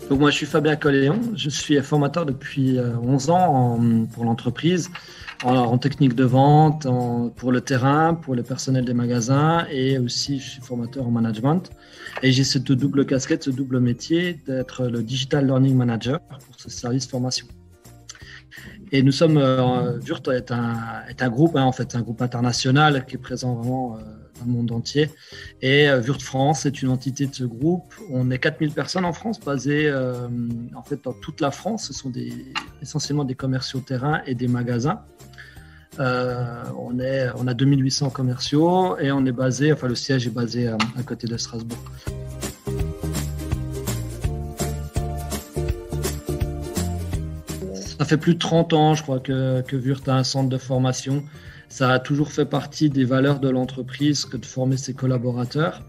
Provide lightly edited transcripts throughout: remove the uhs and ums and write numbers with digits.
Donc moi, je suis Fabien Colléon, je suis formateur depuis 11 ans pour l'entreprise, en technique de vente, pour le terrain, pour le personnel des magasins et aussi je suis formateur en management. Et j'ai cette double casquette, ce double métier d'être le Digital Learning Manager pour ce service formation. Et nous sommes, Wurt est un groupe, en fait, un groupe international qui est présent vraiment dans le monde entier. Et Wurt France est une entité de ce groupe. On est 4000 personnes en France, basées en fait dans toute la France. Ce sont essentiellement des commerciaux terrain et des magasins. On a 2800 commerciaux et on est basé, enfin le siège est basé à côté de Strasbourg. Ça fait plus de 30 ans, je crois, que Wurt a un centre de formation. Ça a toujours fait partie des valeurs de l'entreprise que de former ses collaborateurs.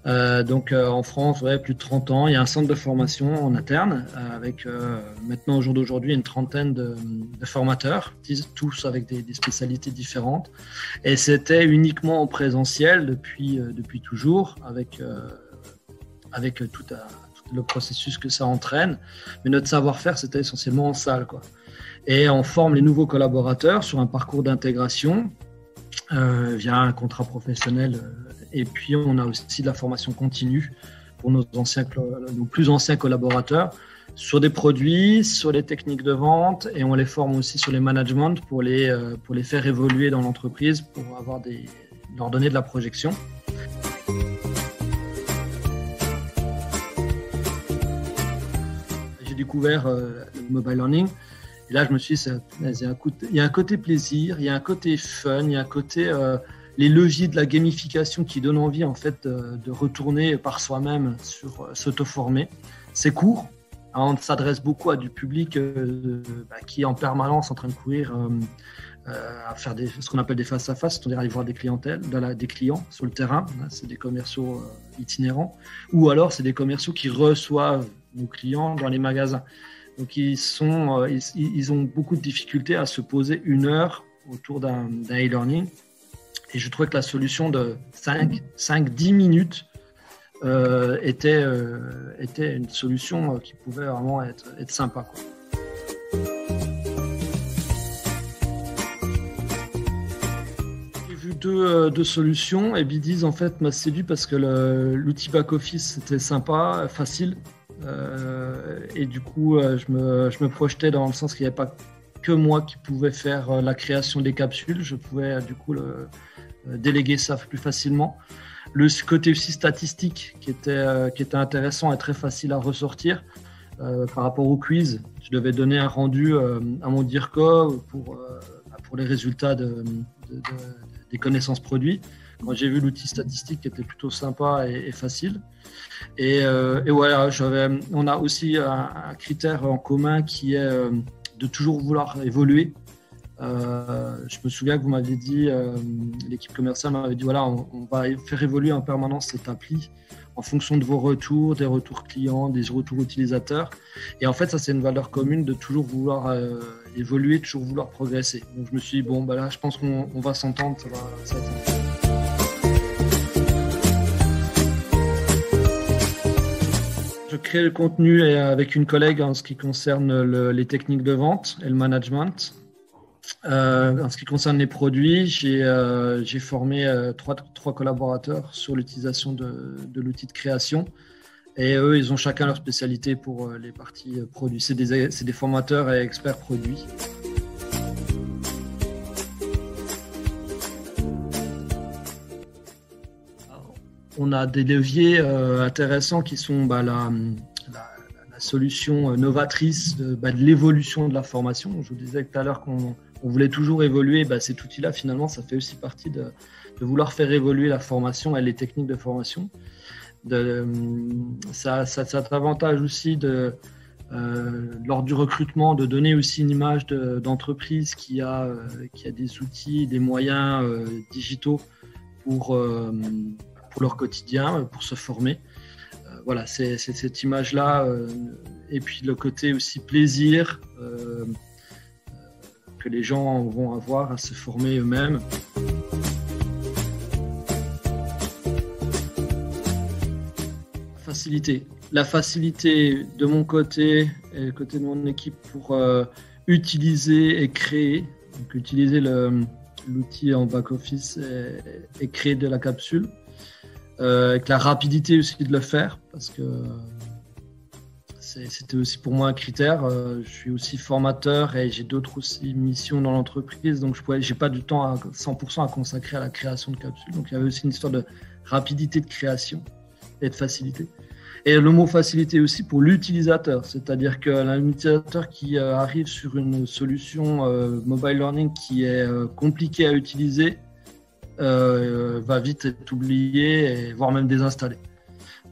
Donc en France, plus de 30 ans, il y a un centre de formation en interne avec maintenant au jour d'aujourd'hui une trentaine de formateurs, tous avec des spécialités différentes. Et c'était uniquement en présentiel depuis toujours avec tout le processus que ça entraîne. Mais notre savoir-faire, c'était essentiellement en salle, quoi. Et on forme les nouveaux collaborateurs sur un parcours d'intégration via un contrat professionnel. Et puis, on a aussi de la formation continue pour nos plus anciens collaborateurs sur des produits, sur les techniques de vente, et on les forme aussi sur les management pour les faire évoluer dans l'entreprise, pour leur donner de la projection. J'ai découvert le mobile learning. Et là, je me suis dit, il y a un côté plaisir, il y a un côté fun, il y a un côté les leviers de la gamification qui donnent envie en fait de retourner par soi-même sur s'auto-former. C'est court, on s'adresse beaucoup à du public qui est en permanence en train de courir à faire ce qu'on appelle des face-à-face, c'est-à-dire aller voir des clients sur le terrain. C'est des commerciaux itinérants, ou alors c'est des commerciaux qui reçoivent nos clients dans les magasins. Donc ils ont beaucoup de difficultés à se poser une heure autour d'un e-learning. Et je trouvais que la solution de 5-10 minutes était une solution qui pouvait vraiment être sympa, quoi. J'ai vu deux solutions et Bidiz en fait m'a séduit parce que l'outil back-office c'était sympa, facile. Et du coup, je me projetais dans le sens qu'il n'y avait pas que moi qui pouvais faire la création des capsules. Je pouvais du coup déléguer ça plus facilement. Le côté aussi statistique qui était intéressant et très facile à ressortir par rapport au quiz. Je devais donner un rendu à mon DIRCO pour les résultats des connaissances produits. Quand j'ai vu l'outil statistique qui était plutôt sympa et facile. Et voilà, on a aussi un critère en commun qui est de toujours vouloir évoluer. Je me souviens que vous m'aviez dit, l'équipe commerciale m'avait dit voilà, on va faire évoluer en permanence cette appli en fonction de vos retours, des retours clients, des retours utilisateurs. Et en fait, ça c'est une valeur commune de toujours vouloir évoluer, toujours vouloir progresser. Donc je me suis dit là, je pense qu'on va s'entendre, ça va être... Je crée le contenu avec une collègue en ce qui concerne les techniques de vente et le management. En ce qui concerne les produits, j'ai formé trois collaborateurs sur l'utilisation de l'outil de création. Et eux, ils ont chacun leur spécialité pour les parties produits. C'est des formateurs et experts produits. On a des leviers intéressants qui sont la solution novatrice de l'évolution de la formation. Je vous disais tout à l'heure qu'on voulait toujours évoluer. Cet outil-là, finalement, ça fait aussi partie de vouloir faire évoluer la formation et les techniques de formation. Ça a l'avantage aussi lors du recrutement de donner aussi une image d'entreprise qui a des outils, des moyens digitaux pour leur quotidien, pour se former. Voilà, c'est cette image-là. Et puis le côté aussi plaisir que les gens vont avoir à se former eux-mêmes. facilité. La facilité de mon côté et côté de mon équipe pour utiliser et créer. Donc, utiliser l'outil en back-office et créer de la capsule. Avec la rapidité aussi de le faire, parce que c'était aussi pour moi un critère. Je suis aussi formateur et j'ai d'autres aussi missions dans l'entreprise, donc j'ai pas du temps à 100% à consacrer à la création de capsules. Donc il y avait aussi une histoire de rapidité de création et de facilité. Et le mot facilité aussi pour l'utilisateur, c'est-à-dire que l'utilisateur qui arrive sur une solution mobile learning qui est compliquée à utiliser va vite être oublié, voire même désinstallé.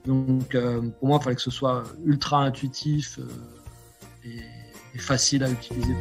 Donc, pour moi, il fallait que ce soit ultra intuitif et facile à utiliser.